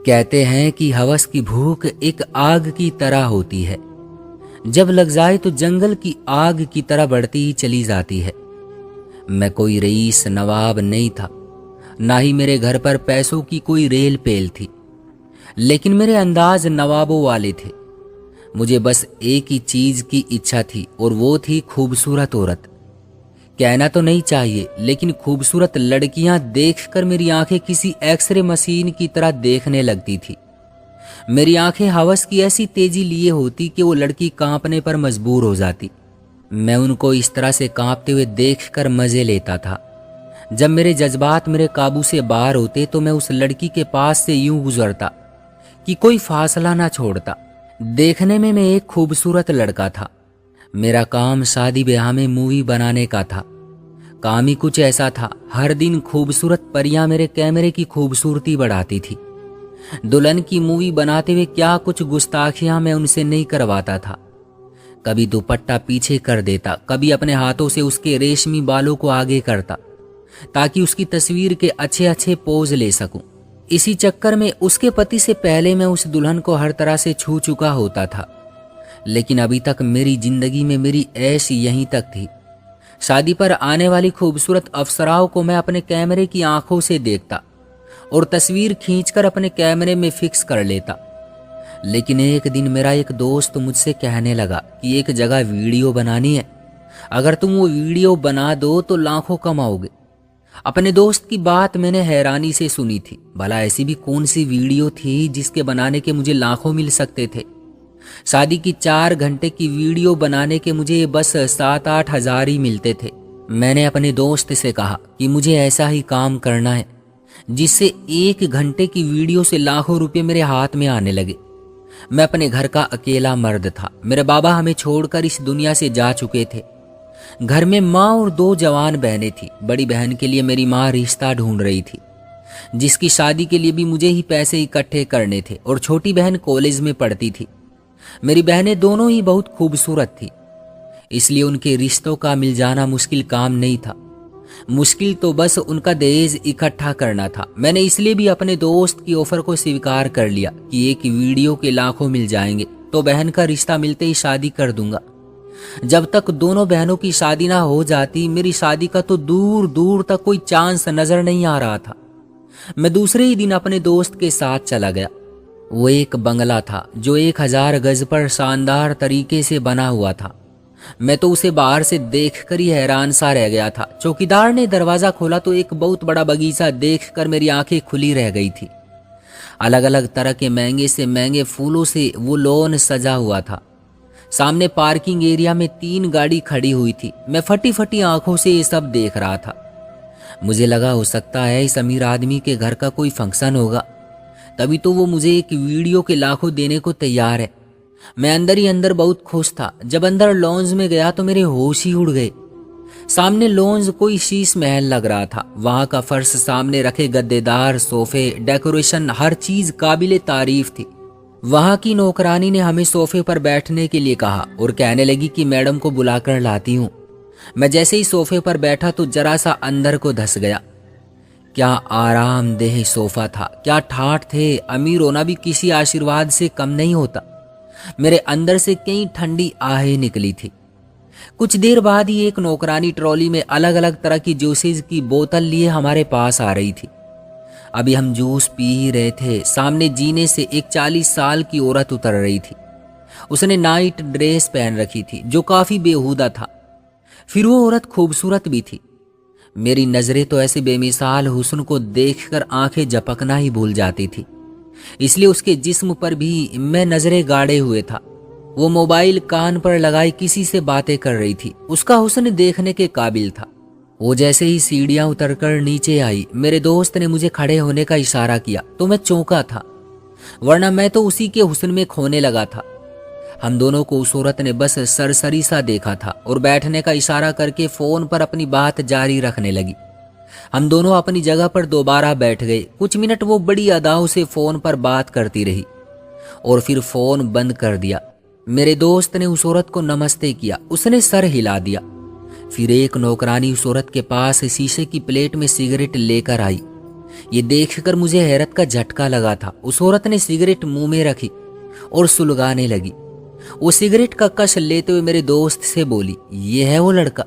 कहते हैं कि हवस की भूख एक आग की तरह होती है, जब लग जाए तो जंगल की आग की तरह बढ़ती ही चली जाती है। मैं कोई रईस नवाब नहीं था, ना ही मेरे घर पर पैसों की कोई रेल पेल थी, लेकिन मेरे अंदाज नवाबों वाले थे। मुझे बस एक ही चीज की इच्छा थी और वो थी खूबसूरत औरत। कहना तो नहीं चाहिए, लेकिन खूबसूरत लड़कियां देखकर मेरी आंखें किसी एक्सरे मशीन की तरह देखने लगती थी। मेरी आंखें हवस की ऐसी तेजी लिए होती कि वो लड़की कांपने पर मजबूर हो जाती। मैं उनको इस तरह से कांपते हुए देखकर मजे लेता था। जब मेरे जज्बात मेरे काबू से बाहर होते तो मैं उस लड़की के पास से यूं गुजरता कि कोई फासला ना छोड़ता। देखने में मैं एक खूबसूरत लड़का था। मेरा काम शादी ब्याह में मूवी बनाने का था। काम ही कुछ ऐसा था, हर दिन खूबसूरत परियां मेरे कैमरे की खूबसूरती बढ़ाती थी। दुल्हन की मूवी बनाते हुए क्या कुछ गुस्ताखियां मैं उनसे नहीं करवाता था। कभी दुपट्टा पीछे कर देता, कभी अपने हाथों से उसके रेशमी बालों को आगे करता ताकि उसकी तस्वीर के अच्छे अच्छे पोज ले सकूं। इसी चक्कर में उसके पति से पहले मैं उस दुल्हन को हर तरह से छू चुका होता था। लेकिन अभी तक मेरी जिंदगी में मेरी ऐश यहीं तक थी। शादी पर आने वाली खूबसूरत अप्सराओं को मैं अपने कैमरे की आंखों से देखता और तस्वीर खींचकर अपने कैमरे में फिक्स कर लेता। लेकिन एक दिन मेरा एक दोस्त मुझसे कहने लगा कि एक जगह वीडियो बनानी है, अगर तुम वो वीडियो बना दो तो लाखों कमाओगे। अपने दोस्त की बात मैंने हैरानी से सुनी थी। भला ऐसी भी कौन सी वीडियो थी जिसके बनाने के मुझे लाखों मिल सकते थे। शादी की 4 घंटे की वीडियो बनाने के मुझे बस 7-8 हजार ही मिलते थे। मैंने अपने दोस्त से कहा कि मुझे ऐसा ही काम करना है जिससे 1 घंटे की वीडियो से लाखों रुपए मेरे हाथ में आने लगे। मैं अपने घर का अकेला मर्द था। मेरे बाबा हमें छोड़कर इस दुनिया से जा चुके थे। घर में माँ और 2 जवान बहनें थी। बड़ी बहन के लिए मेरी माँ रिश्ता ढूंढ रही थी, जिसकी शादी के लिए भी मुझे ही पैसे इकट्ठे करने थे, और छोटी बहन कॉलेज में पढ़ती थी। मेरी बहनें दोनों ही बहुत खूबसूरत थी, इसलिए उनके रिश्तों का मिल जाना मुश्किल काम नहीं था। मुश्किल तो बस उनका दहेज इकट्ठा करना था। मैंने इसलिए भी अपने दोस्त की ऑफर को स्वीकार कर लिया कि एक वीडियो के लाखों मिल जाएंगे तो बहन का रिश्ता मिलते ही शादी कर दूंगा। जब तक दोनों बहनों की शादी ना हो जाती, मेरी शादी का तो दूर दूर तक कोई चांस नजर नहीं आ रहा था। मैं दूसरे ही दिन अपने दोस्त के साथ चला गया। वो एक बंगला था जो 1000 गज पर शानदार तरीके से बना हुआ था। मैं तो उसे बाहर से देखकर ही हैरान सा रह गया था। चौकीदार ने दरवाजा खोला तो एक बहुत बड़ा बगीचा देखकर मेरी आंखें खुली रह गई थी। अलग अलग तरह के महंगे से महंगे फूलों से वो लॉन सजा हुआ था। सामने पार्किंग एरिया में 3 गाड़ी खड़ी हुई थी। मैं फटी फटी आंखों से ये सब देख रहा था। मुझे लगा हो सकता है इस अमीर आदमी के घर का कोई फंक्शन होगा, तभी तो वो मुझे एक वीडियो के लाखों देने को तैयार है। मैं अंदर ही अंदर बहुत खुश था। जब अंदर लॉन्ज में गया तो मेरे होश ही उड़ गए। सामने लॉन्ज कोई शीश महल लग रहा था। वहां का फर्श, सामने रखे गद्देदार सोफे, डेकोरेशन, हर चीज काबिले तारीफ थी। वहां की नौकरानी ने हमें सोफे पर बैठने के लिए कहा और कहने लगी कि मैडम को बुलाकर लाती हूँ। मैं जैसे ही सोफे पर बैठा तो जरा सा अंदर को धस गया। क्या आरामदेह सोफा था, क्या ठाठ थे। अमीर होना भी किसी आशीर्वाद से कम नहीं होता। मेरे अंदर से कई ठंडी आहें निकली थी। कुछ देर बाद ही एक नौकरानी ट्रॉली में अलग अलग तरह की जूसेस की बोतल लिए हमारे पास आ रही थी। अभी हम जूस पी ही रहे थे, सामने जीने से एक 40 साल की औरत उतर रही थी। उसने नाइट ड्रेस पहन रखी थी जो काफी बेहुदा था। फिर वो औरत खूबसूरत भी थी। मेरी नजरें तो ऐसे बेमिसाल हुस्न को देखकर आंखें झपकना ही भूल जाती थी, इसलिए उसके जिस्म पर भी मैं नजरें गाड़े हुए था। वो मोबाइल कान पर लगाए किसी से बातें कर रही थी। उसका हुस्न देखने के काबिल था। वो जैसे ही सीढ़ियां उतरकर नीचे आई, मेरे दोस्त ने मुझे खड़े होने का इशारा किया तो मैं चौंका था, वरना मैं तो उसी के हुस्न में खोने लगा था। हम दोनों को उस औरत ने बस सरसरी सा देखा था और बैठने का इशारा करके फोन पर अपनी बात जारी रखने लगी। हम दोनों अपनी जगह पर दोबारा बैठ गए। कुछ मिनट वो बड़ी अदाओं से फोन पर बात करती रही और फिर फोन बंद कर दिया। मेरे दोस्त ने उस औरत को नमस्ते किया, उसने सर हिला दिया। फिर एक नौकरानी उस औरत के पास शीशे की प्लेट में सिगरेट लेकर आई। ये देखकर मुझे हैरत का झटका लगा था। उस औरत ने सिगरेट मुंह में रखी और सुलगाने लगी। वो सिगरेट का कश लेते हुए मेरे दोस्त से बोली, ये है वो लड़का?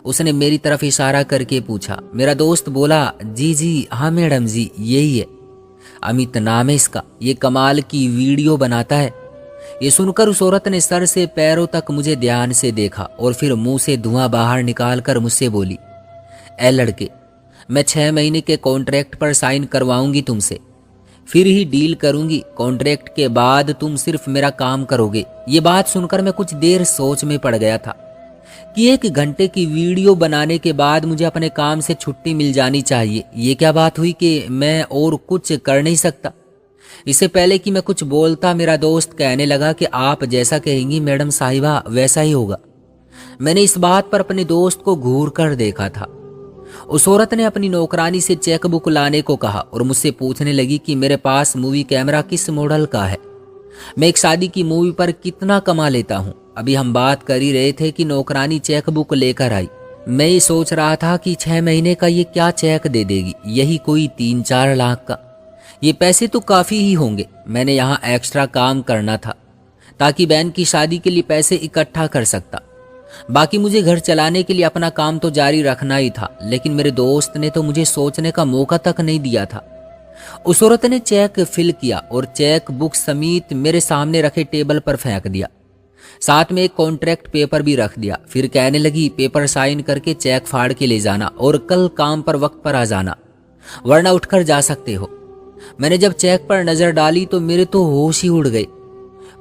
उसने मेरी तरफ इशारा करके पूछा। मेरा दोस्त बोला, जी जी हाँ मैडम जी, यही है, अमित नाम है इसका, ये कमाल की वीडियो बनाता है। ये सुनकर उस औरत ने सर से पैरों तक मुझे ध्यान से देखा और फिर मुंह से धुआं बाहर निकालकर मुझसे बोली, ए लड़के, मैं 6 महीने के कॉन्ट्रैक्ट पर साइन करवाऊंगी तुमसे, फिर ही डील करूंगी। कॉन्ट्रैक्ट के बाद तुम सिर्फ मेरा काम करोगे। ये बात सुनकर मैं कुछ देर सोच में पड़ गया था कि 1 घंटे की वीडियो बनाने के बाद मुझे अपने काम से छुट्टी मिल जानी चाहिए। ये क्या बात हुई कि मैं और कुछ कर नहीं सकता? इससे पहले कि मैं कुछ बोलता, मेरा दोस्त कहने लगा कि आप जैसा कहेंगी मैडम साहिबा वैसा ही होगा। मैंने इस बात पर अपने दोस्त को घूर कर देखा था। उस औरत ने अपनी नौकरानी से चेकबुक लाने को कहा और मुझसे पूछने लगी कि मेरे पास मूवी कैमरा किस मॉडल का है, मैं एक शादी की मूवी पर कितना कमा लेता हूँ। अभी हम बात कर ही रहे थे कि नौकरानी चेकबुक लेकर आई। मैं ये सोच रहा था कि 6 महीने का ये क्या चेक दे देगी, यही कोई 3-4 लाख का। ये पैसे तो काफ़ी ही होंगे। मैंने यहाँ एक्स्ट्रा काम करना था ताकि बहन की शादी के लिए पैसे इकट्ठा कर सकता। बाकी मुझे घर चलाने के लिए अपना काम तो जारी रखना ही था, लेकिन मेरे दोस्त ने तो मुझे सोचने का मौका तक नहीं दिया था। उस औरत ने चेक फिल किया और चेक बुक समेत मेरे सामने रखे टेबल पर फेंक दिया। साथ में एक कॉन्ट्रैक्ट पेपर भी रख दिया। फिर कहने लगी, पेपर साइन करके चेक फाड़ के ले जाना और कल काम पर वक्त पर आ जाना, वरना उठकर जा सकते हो। मैंने जब चेक पर नजर डाली तो मेरे तो होश ही उड़ गए।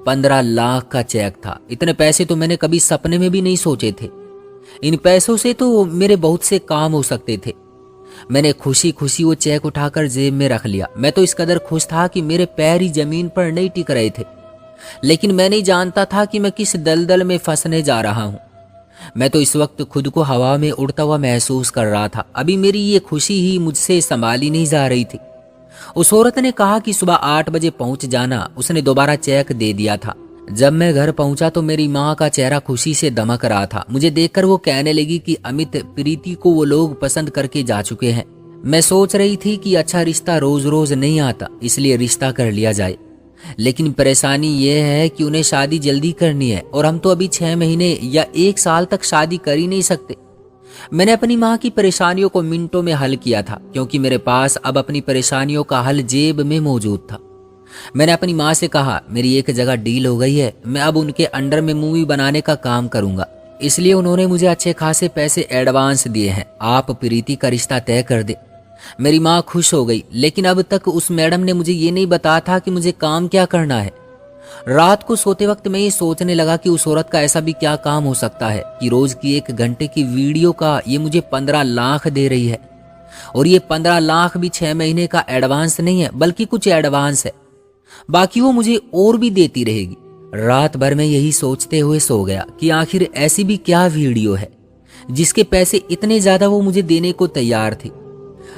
15 लाख का चेक था। इतने पैसे तो मैंने कभी सपने में भी नहीं सोचे थे। इन पैसों से तो मेरे बहुत से काम हो सकते थे। मैंने खुशी खुशी वो चेक उठाकर जेब में रख लिया। मैं तो इस कदर खुश था कि मेरे पैर ही जमीन पर नहीं टिक रहे थे। लेकिन मैं नहीं जानता था कि मैं किस दलदल में फंसने जा रहा हूँ। मैं तो इस वक्त खुद को हवा में उड़ता हुआ महसूस कर रहा था। अभी मेरी ये खुशी ही मुझसे संभाली नहीं जा रही थी। उस औरत ने कहा कि सुबह 8 बजे पहुंच जाना। उसने दोबारा चेक दे दिया था। जब मैं घर पहुंचा तो मेरी माँ का चेहरा खुशी से दमक रहा था। मुझे देखकर वो कहने लगी कि अमित, प्रीति को वो लोग पसंद करके जा चुके हैं। मैं सोच रही थी कि अच्छा रिश्ता रोज रोज नहीं आता, इसलिए रिश्ता कर लिया जाए। लेकिन परेशानी ये है कि उन्हें शादी जल्दी करनी है और हम तो अभी 6 महीने या 1 साल तक शादी कर ही नहीं सकते। मैंने अपनी माँ की परेशानियों को मिनटों में हल किया था, क्योंकि मेरे पास अब अपनी परेशानियों का हल जेब में मौजूद था। मैंने अपनी माँ से कहा, मेरी एक जगह डील हो गई है, मैं अब उनके अंडर में मूवी बनाने का काम करूंगा, इसलिए उन्होंने मुझे अच्छे खासे पैसे एडवांस दिए हैं। आप प्रीति का रिश्ता तय कर दे। मेरी माँ खुश हो गई, लेकिन अब तक उस मैडम ने मुझे ये नहीं बताया था कि मुझे काम क्या करना है। रात को सोते वक्त मैं ये सोचने लगा कि उस औरत का ऐसा भी क्या काम हो सकता है कि रोज की 1 घंटे की वीडियो का ये मुझे 15 लाख दे रही है। और ये 15 लाख भी 6 महीने का एडवांस नहीं है, बल्कि कुछ एडवांस है, बाकी वो मुझे और भी देती रहेगी। रात भर में यही सोचते हुए सो गया कि आखिर ऐसी भी क्या वीडियो है जिसके पैसे इतने ज्यादा वो मुझे देने को तैयार थी।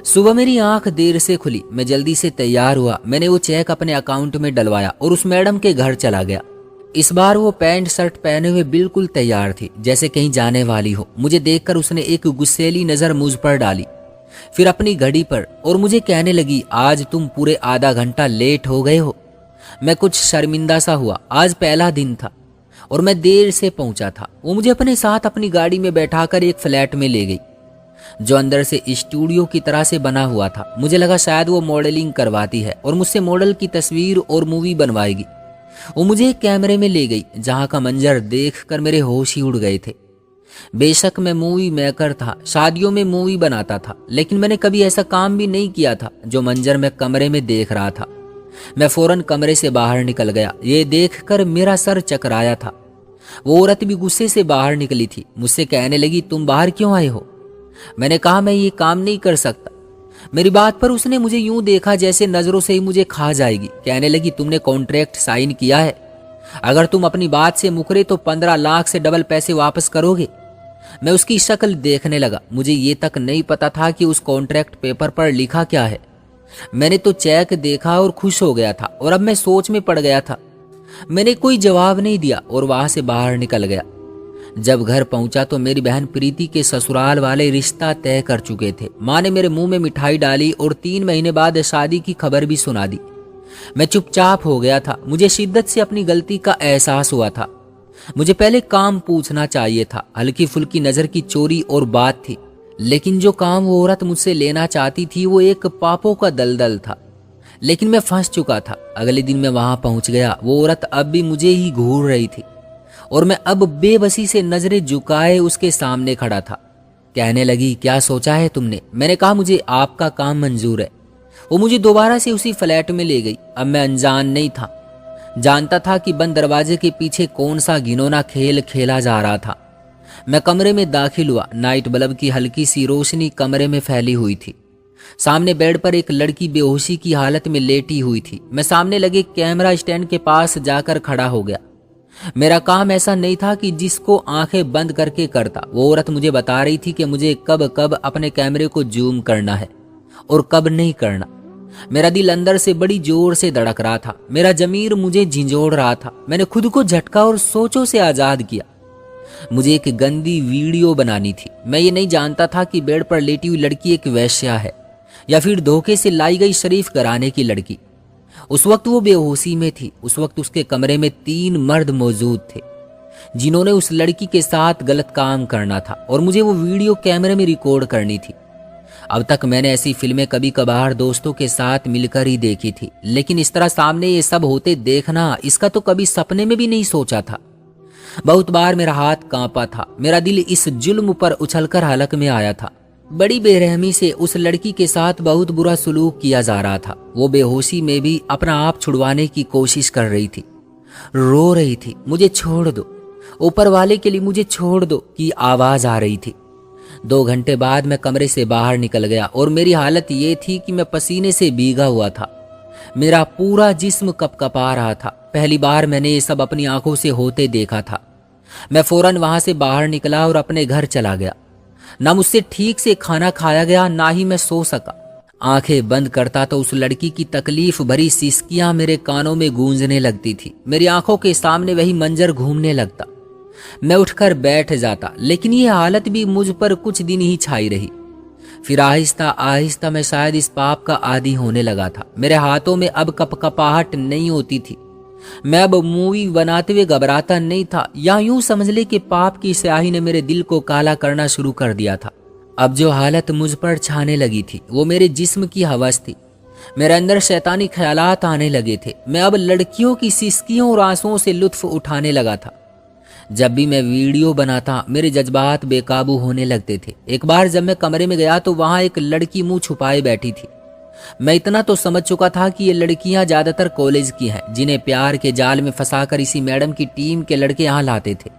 सुबह मेरी आंख देर से खुली। मैं जल्दी से तैयार हुआ। मैंने वो चेक अपने अकाउंट में डलवाया और उस मैडम के घर चला गया। इस बार वो पैंट शर्ट पहने हुए बिल्कुल तैयार थी, जैसे कहीं जाने वाली हो। मुझे देखकर उसने एक गुस्सैली नजर मुझ पर डाली, फिर अपनी घड़ी पर, और मुझे कहने लगी, आज तुम पूरे आधा घंटा लेट हो गए हो। मैं कुछ शर्मिंदा सा हुआ। आज पहला दिन था और मैं देर से पहुंचा था। वो मुझे अपने साथ अपनी गाड़ी में बैठाकर एक फ्लैट में ले गई जो अंदर से स्टूडियो की तरह से बना हुआ था। मुझे लगा शायद वो मॉडलिंग करवाती है और मुझसे मॉडल की तस्वीर और मूवी बनवाएगी। वो मुझे एक कैमरे में ले गई जहां का मंजर देखकर मेरे होश ही उड़ गए थे। बेशक मैं मूवी मेकर था, शादियों में मूवी बनाता था, लेकिन मैंने कभी ऐसा काम भी नहीं किया था जो मंजर मैं कमरे में देख रहा था। मैं फौरन कमरे से बाहर निकल गया। ये देखकर मेरा सर चकराया था। वो औरत भी गुस्से से बाहर निकली थी। मुझसे कहने लगी, तुम बाहर क्यों आए हो? मैंने कहा, मैं ये काम नहीं कर सकता। मेरी बात पर उसने मुझे यूं देखा जैसे नजरों से ही मुझे खा जाएगी। कहने लगी, तुमने कॉन्ट्रैक्ट साइन किया है, अगर तुम अपनी बात से मुकरे तो 15 लाख से डबल पैसे वापस करोगे। मैं उसकी शक्ल देखने लगा। मुझे ये तक नहीं पता था कि उस कॉन्ट्रैक्ट पेपर पर लिखा क्या है। मैंने तो चेक देखा और खुश हो गया था, और अब मैं सोच में पड़ गया था। मैंने कोई जवाब नहीं दिया और वहां से बाहर निकल गया। जब घर पहुंचा तो मेरी बहन प्रीति के ससुराल वाले रिश्ता तय कर चुके थे। माँ ने मेरे मुंह में मिठाई डाली और 3 महीने बाद शादी की खबर भी सुना दी। मैं चुपचाप हो गया था। मुझे शिद्दत से अपनी गलती का एहसास हुआ था। मुझे पहले काम पूछना चाहिए था। हल्की फुल्की नजर की चोरी और बात थी, लेकिन जो काम वो औरत मुझसे लेना चाहती थी वो एक पापों का दलदल था। लेकिन मैं फंस चुका था। अगले दिन मैं वहां पहुंच गया। वो औरत अब भी मुझे ही घूर रही थी और मैं अब बेबसी से नजरें झुकाए उसके सामने खड़ा था। कहने लगी, क्या सोचा है तुमने? मैंने कहा, मुझे आपका काम मंजूर है। वो मुझे दोबारा से उसी फ्लैट में ले गई। अब मैं अनजान नहीं था, जानता था कि बंद दरवाजे के पीछे कौन सा घिनौना खेल खेला जा रहा था। मैं कमरे में दाखिल हुआ। नाइट बल्ब की हल्की सी रोशनी कमरे में फैली हुई थी। सामने बेड पर एक लड़की बेहोशी की हालत में लेटी हुई थी। मैं सामने लगे कैमरा स्टैंड के पास जाकर खड़ा हो गया। मेरा काम ऐसा नहीं था कि जिसको आंखें बंद करके करता। वो औरत मुझे बता रही थी कि मुझे कब कब अपने कैमरे को जूम करना है और कब नहीं करना। मेरा दिल अंदर से बड़ी जोर से धड़क रहा था। मेरा जमीर मुझे झिंझोड़ रहा था। मैंने खुद को झटका और सोचों से आजाद किया। मुझे एक गंदी वीडियो बनानी थी। मैं ये नहीं जानता था कि बेड पर लेटी हुई लड़की एक वेश्या है या फिर धोखे से लाई गई शरीफ घराने की लड़की। उस वक्त वो बेहोशी में थी। उस वक्त उसके कमरे में 3 मर्द मौजूद थे जिन्होंने उस लड़की के साथ गलत काम करना था और मुझे वो वीडियो कैमरे में रिकॉर्ड करनी थी। अब तक मैंने ऐसी फिल्में कभी कभार दोस्तों के साथ मिलकर ही देखी थी, लेकिन इस तरह सामने ये सब होते देखना, इसका तो कभी सपने में भी नहीं सोचा था। बहुत बार मेरा हाथ कांपा था। मेरा दिल इस जुल्म पर उछलकर हलक में आया था। बड़ी बेरहमी से उस लड़की के साथ बहुत बुरा सलूक किया जा रहा था। वो बेहोशी में भी अपना आप छुड़वाने की कोशिश कर रही थी, रो रही थी, मुझे छोड़ दो, ऊपर वाले के लिए मुझे छोड़ दो की आवाज आ रही थी। 2 घंटे बाद मैं कमरे से बाहर निकल गया और मेरी हालत ये थी कि मैं पसीने से भीगा हुआ था। मेरा पूरा जिस्म कपकपा रहा था। पहली बार मैंने ये सब अपनी आंखों से होते देखा था। मैं फौरन वहां से बाहर निकला और अपने घर चला गया। ना मुझसे ठीक से खाना खाया गया, ना ही मैं सो सका। आंखें बंद करता तो उस लड़की की तकलीफ भरी सिसकियां मेरे कानों में गूंजने लगती थी। मेरी आंखों के सामने वही मंजर घूमने लगता। मैं उठकर बैठ जाता, लेकिन ये हालत भी मुझ पर कुछ दिन ही छाई रही। फिर आहिस्ता आहिस्ता मैं शायद इस पाप का आदी होने लगा था। मेरे हाथों में अब कपकपाहट नहीं होती थी। मैं अब मूवी बनाते हुए घबराता नहीं था, या यूं समझ ले कि पाप की स्याही ने मेरे दिल को काला करना शुरू कर दिया था। अब जो हालत मुझ पर छाने लगी थी वो मेरे जिस्म की हवस थी। मेरे अंदर शैतानी ख्यालात आने लगे थे। मैं अब लड़कियों की सिसकियों और आंसुओं से लुत्फ उठाने लगा था। जब भी मैं वीडियो बनाता मेरे जज्बात बेकाबू होने लगते थे। एक बार जब मैं कमरे में गया तो वहां एक लड़की मुंह छुपाए बैठी थी। मैं इतना तो समझ चुका था कि ये लड़कियां ज्यादातर कॉलेज की हैं, जिन्हें प्यार के जाल में फंसाकर इसी मैडम की टीम के लड़के यहाँ लाते थे।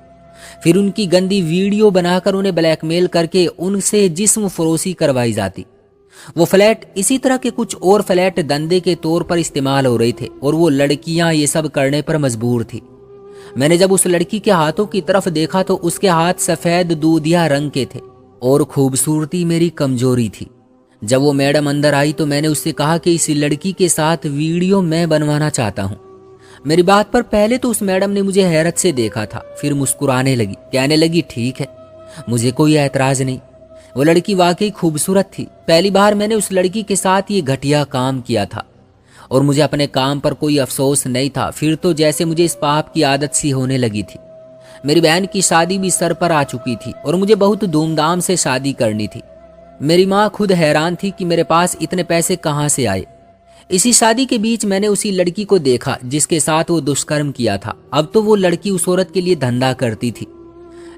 फिर उनकी गंदी वीडियो बनाकर उन्हें ब्लैकमेल करके उनसे जिस्म फरोशी करवाई जाती। वो फ्लैट इसी तरह के कुछ और फ्लैट धंधे के तौर पर इस्तेमाल हो रहे थे और वो लड़कियां ये सब करने पर मजबूर थी। मैंने जब उस लड़की के हाथों की तरफ देखा तो उसके हाथ सफेद दूधिया रंग के थे और खूबसूरती मेरी कमजोरी थी। जब वो मैडम अंदर आई तो मैंने उससे कहा कि इस लड़की के साथ वीडियो मैं बनवाना चाहता हूँ। मेरी बात पर पहले तो उस मैडम ने मुझे हैरत से देखा था, फिर मुस्कुराने लगी, कहने लगी, ठीक है, मुझे कोई ऐतराज नहीं। वो लड़की वाकई खूबसूरत थी। पहली बार मैंने उस लड़की के साथ ये घटिया काम किया था और मुझे अपने काम पर कोई अफसोस नहीं था। फिर तो जैसे मुझे इस पाप की आदत सी होने लगी थी। मेरी बहन की शादी भी सर पर आ चुकी थी और मुझे बहुत धूमधाम से शादी करनी थी। मेरी माँ खुद हैरान थी कि मेरे पास इतने पैसे कहाँ से आए। इसी शादी के बीच मैंने उसी लड़की को देखा जिसके साथ वो दुष्कर्म किया था। अब तो वो लड़की उस औरत के लिए धंधा करती थी,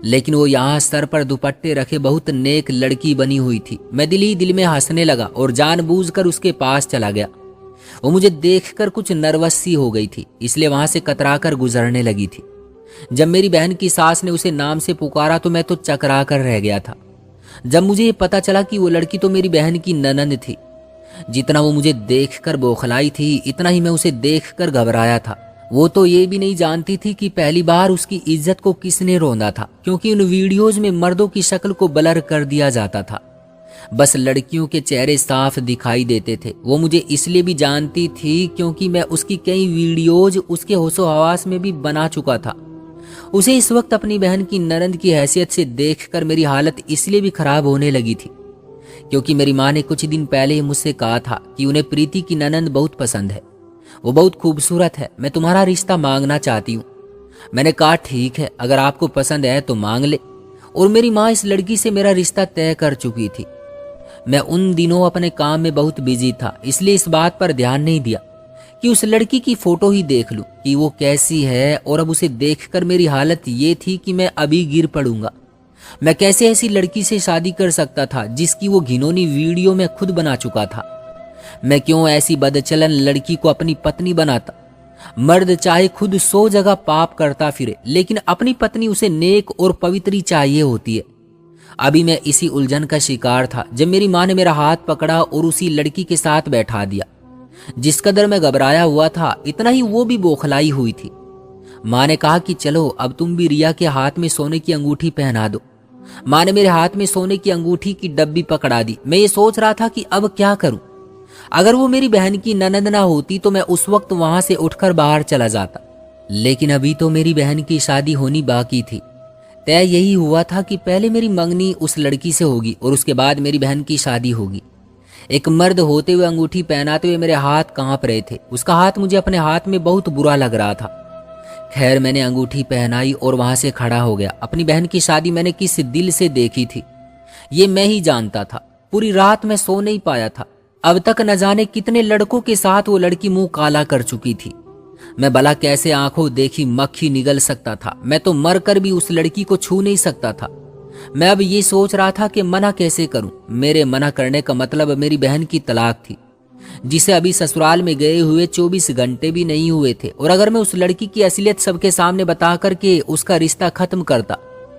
लेकिन वो यहाँ सर पर दुपट्टे रखे बहुत नेक लड़की बनी हुई थी। मैं दिल ही दिल में हंसने लगा और जानबूझकर उसके पास चला गया। वो मुझे देखकर कुछ नर्वस सी हो गई थी, इसलिए वहां से कतराकर गुजरने लगी थी। जब मेरी बहन की सास ने उसे नाम से पुकारा तो मैं तो चकरा कर रह गया था। जब मुझे ये पता चला कि वो लड़की तो मेरी बहन की ननंद थी। जितना वो मुझे देखकर बौखलाई थी, इतना ही मैं उसे देखकर घबराया था। वो तो ये भी नहीं जानती थी कि पहली बार उसकी इज्जत को किसने रोंदा था, क्योंकि उन वीडियोज में मर्दों की शक्ल को ब्लर कर दिया जाता था। बस लड़कियों के चेहरे साफ दिखाई देते थे। वो मुझे इसलिए भी जानती थी क्योंकि मैं उसकी कई वीडियोज उसके होशो हवास में भी बना चुका था। उसे इस वक्त अपनी बहन की ननंद की हैसियत से देखकर मेरी हालत इसलिए भी खराब होने लगी थी क्योंकि मेरी माँ ने कुछ दिन पहले ही मुझसे कहा था कि उन्हें प्रीति की ननंद बहुत पसंद है, वो बहुत खूबसूरत है, मैं तुम्हारा रिश्ता मांगना चाहती हूँ। मैंने कहा ठीक है, अगर आपको पसंद है तो मांग ले। और मेरी माँ इस लड़की से मेरा रिश्ता तय कर चुकी थी। मैं उन दिनों अपने काम में बहुत बिजी था, इसलिए इस बात पर ध्यान नहीं दिया कि उस लड़की की फोटो ही देख लूं कि वो कैसी है। और अब उसे देखकर मेरी हालत ये थी कि मैं अभी गिर पड़ूंगा। मैं कैसे ऐसी लड़की से शादी कर सकता था जिसकी वो घिनौनी वीडियो में खुद बना चुका था। मैं क्यों ऐसी बदचलन लड़की को अपनी पत्नी बनाता। मर्द चाहे खुद 100 जगह पाप करता फिरे, लेकिन अपनी पत्नी उसे नेक और पवित्री चाहिए होती है। अभी मैं इसी उलझन का शिकार था जब मेरी माँ ने मेरा हाथ पकड़ा और उसी लड़की के साथ बैठा दिया। जिस कदर मैं घबराया हुआ था, इतना ही वो भी बौखलाई हुई थी। माँ ने कहा कि चलो अब तुम भी रिया के हाथ में सोने की अंगूठी पहना दो। माँ ने मेरे हाथ में सोने की अंगूठी की डब्बी पकड़ा दी। मैं ये सोच रहा था कि अब क्या करूं। अगर वो मेरी बहन की ननंद ना होती तो मैं उस वक्त वहां से उठकर बाहर चला जाता, लेकिन अभी तो मेरी बहन की शादी होनी बाकी थी। तय यही हुआ था कि पहले मेरी मंगनी उस लड़की से होगी और उसके बाद मेरी बहन की शादी होगी। एक मर्द होते हुए अंगूठी पहनाते हुए मेरे हाथ कांप रहे थे। उसका हाथ मुझे अपने हाथ में बहुत बुरा लग रहा था। खैर मैंने अंगूठी पहनाई और वहां से खड़ा हो गया। अपनी बहन की शादी मैंने किस दिल से देखी थी ये मैं ही जानता था। पूरी रात मैं सो नहीं पाया था। अब तक न जाने कितने लड़कों के साथ वो लड़की मुंह काला कर चुकी थी। मैं भला कैसे आंखों देखी मक्खी निगल सकता था। मैं तो मर कर भी उस लड़की को छू नहीं सकता था। मैं अब ये सोच रहा था कि मना कैसे करूं। मेरे मना करने का मतलब मेरी बहन की तलाक थी, जिसे अभी ससुराल में गए हुए 24 घंटे भी नहीं हुए थे। और अगर मैं उस लड़की की असलियत सबके सामने बता करके उसका रिश्ता खत्म करता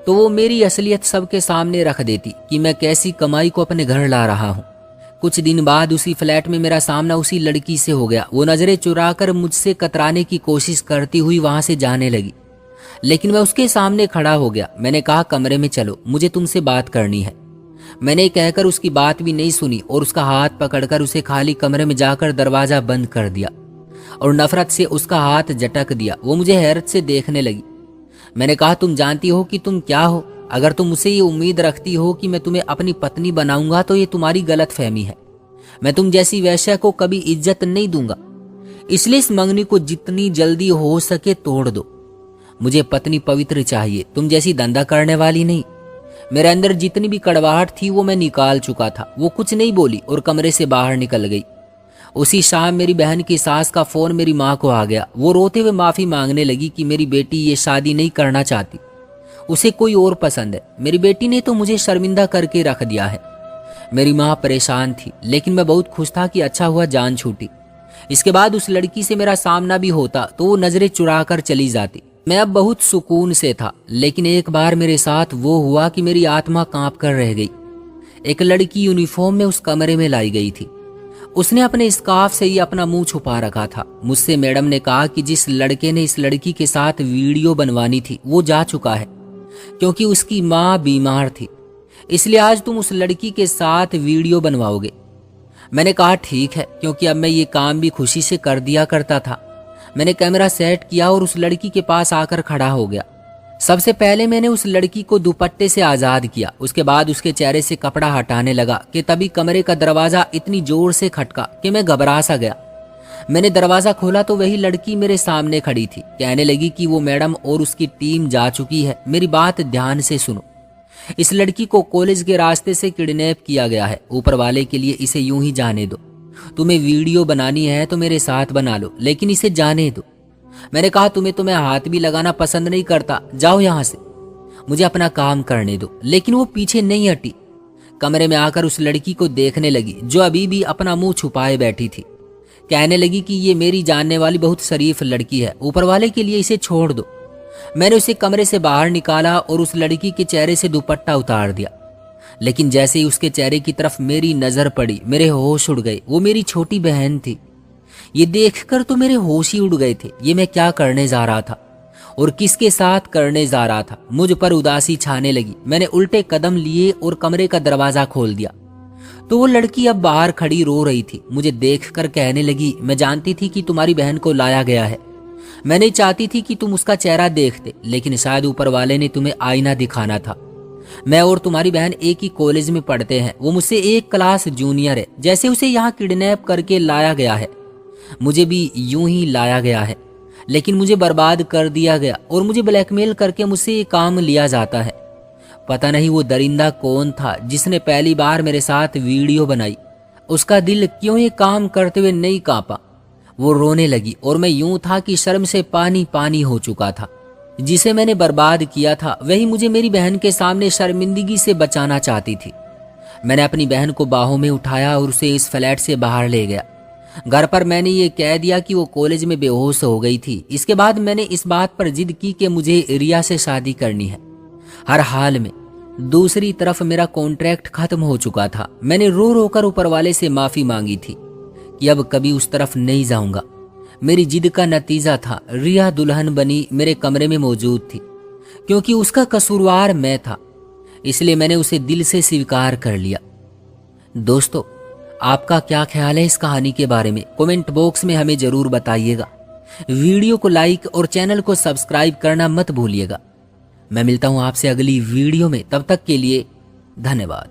तो वो मेरी असलियत सबके सामने रख देती कि मैं कैसी कमाई को अपने घर ला रहा हूं। कुछ दिन बाद उसी फ्लैट में मेरा सामना उसी लड़की से हो गया। वो नजरें चुराकर मुझसे कतराने की कोशिश करती हुई वहां से जाने लगी, लेकिन मैं उसके सामने खड़ा हो गया। मैंने कहा कमरे में चलो, मुझे तुमसे बात करनी है। मैंने कहकर उसकी बात भी नहीं सुनी और उसका हाथ पकड़कर उसे खाली कमरे में जाकर दरवाजा बंद कर दिया और नफरत से उसका हाथ झटक दिया। वो मुझे हैरत से देखने लगी। मैंने कहा तुम जानती हो कि तुम क्या हो? अगर तुम मुझसे ये उम्मीद रखती हो कि मैं तुम्हें अपनी पत्नी बनाऊंगा तो ये तुम्हारी गलत फहमी है। मैं तुम जैसी वैश्या को कभी इज्जत नहीं दूंगा, इसलिए इस मंगनी को जितनी जल्दी हो सके तोड़ दो। मुझे पत्नी पवित्र चाहिए, तुम जैसी धंधा करने वाली नहीं। मेरे अंदर जितनी भी कड़वाहट थी वो मैं निकाल चुका था। वो कुछ नहीं बोली और कमरे से बाहर निकल गई। उसी शाम मेरी बहन की सास का फोन मेरी माँ को आ गया। वो रोते हुए माफी मांगने लगी कि मेरी बेटी ये शादी नहीं करना चाहती, उसे कोई और पसंद है। मेरी बेटी ने तो मुझे शर्मिंदा करके रख दिया है। मेरी माँ परेशान थी, लेकिन मैं बहुत खुश था कि अच्छा हुआ जान छूटी। इसके बाद उस लड़की से मेरा सामना भी होता तो वो नजरें चुरा कर चली जाती। मैं अब बहुत सुकून से था, लेकिन एक बार मेरे साथ वो हुआ कि मेरी आत्मा कांप कर रह गई। एक लड़की यूनिफॉर्म में उस कमरे में लाई गई थी। उसने अपने स्कार्फ से ही अपना मुंह छुपा रखा था। मुझसे मैडम ने कहा कि जिस लड़के ने इस लड़की के साथ वीडियो बनवानी थी वो जा चुका है, क्योंकि उसकी माँ बीमार थी। इसलिए आज तुम उस लड़की के साथ वीडियो बनवाओगे। मैंने कहा ठीक है, क्योंकि अब मैं ये काम भी खुशी से कर दिया करता था। मैंने कैमरा सेट किया और उस लड़की के पास आकर खड़ा हो गया। सबसे पहले मैंने उस लड़की को दुपट्टे से आजाद किया। उसके बाद उसके चेहरे से कपड़ा हटाने लगा कि तभी कमरे का दरवाजा इतनी जोर से खटका कि मैं घबरा सा गया। मैंने दरवाजा खोला तो वही लड़की मेरे सामने खड़ी थी। कहने लगी कि वो मैडम और उसकी टीम जा चुकी है। मेरी बात ध्यान से सुनो। इस लड़की को कॉलेज के रास्ते से किडनैप किया गया है। ऊपर वाले के लिए इसे यूं ही जाने दो। तुम्हें वीडियो बनानी है तो मेरे साथ बना लो, लेकिन इसे जाने दो। मैंने कहा तुम्हें हाथ भी लगाना पसंद नहीं करता, जाओ यहां से, मुझे अपना काम करने दो। लेकिन वो पीछे नहीं हटी। कमरे में आकर उस लड़की को देखने लगी जो अभी भी अपना मुंह छुपाए बैठी थी। कहने लगी कि ये मेरी जानने वाली बहुत शरीफ लड़की है, ऊपर वाले के लिए इसे छोड़ दो। मैंने उसे कमरे से बाहर निकाला और उस लड़की के चेहरे से दुपट्टा उतार दिया, लेकिन जैसे ही उसके चेहरे की तरफ मेरी नजर पड़ी मेरे होश उड़ गए। वो मेरी छोटी बहन थी। ये देखकर तो मेरे होश ही उड़ गए थे। ये मैं क्या करने जा रहा था और किसके साथ करने जा रहा था? मुझ पर उदासी छाने लगी। मैंने उल्टे कदम लिए और कमरे का दरवाजा खोल दिया तो वो लड़की अब बाहर खड़ी रो रही थी। मुझे देखकर कहने लगी, मैं जानती थी कि तुम्हारी बहन को लाया गया है, मैं नहीं चाहती थी कि तुम उसका चेहरा देखते, लेकिन शायद ऊपर वाले ने तुम्हें आईना दिखाना था। मैं और तुम्हारी बहन एक ही कॉलेज में पढ़ते हैं। वो मुझसे एक क्लास जूनियर है। जैसे उसे यहाँ किडनैप करके लाया गया है, मुझे भी यूं ही लाया गया है, लेकिन मुझे बर्बाद कर दिया गया और मुझे ब्लैकमेल करके मुझसे ये काम लिया जाता है। पता नहीं वो दरिंदा कौन था जिसने पहली बार मेरे साथ वीडियो बनाई। उसका दिल क्यों ये काम करते हुए नहीं कांपा। वो रोने लगी और मैं यूं था कि शर्म से पानी पानी हो चुका था। जिसे मैंने बर्बाद किया था वही मुझे मेरी बहन के सामने शर्मिंदगी से बचाना चाहती थी। मैंने अपनी बहन को बाहों में उठाया और उसे इस फ्लैट से बाहर ले गया। घर पर मैंने ये कह दिया कि वो कॉलेज में बेहोश हो गई थी। इसके बाद मैंने इस बात पर जिद की कि मुझे रिया से शादी करनी है हर हाल में। दूसरी तरफ मेरा कॉन्ट्रैक्ट खत्म हो चुका था। मैंने रो रो कर ऊपर वाले से माफी मांगी थी कि अब कभी उस तरफ नहीं जाऊंगा। मेरी जिद का नतीजा था रिया दुल्हन बनी मेरे कमरे में मौजूद थी। क्योंकि उसका कसूरवार मैं था, इसलिए मैंने उसे दिल से स्वीकार कर लिया। दोस्तों, आपका क्या ख्याल है इस कहानी के बारे में? कमेंट बॉक्स में हमें जरूर बताइएगा। वीडियो को लाइक और चैनल को सब्सक्राइब करना मत भूलिएगा। मैं मिलता हूं आपसे अगली वीडियो में। तब तक के लिए धन्यवाद।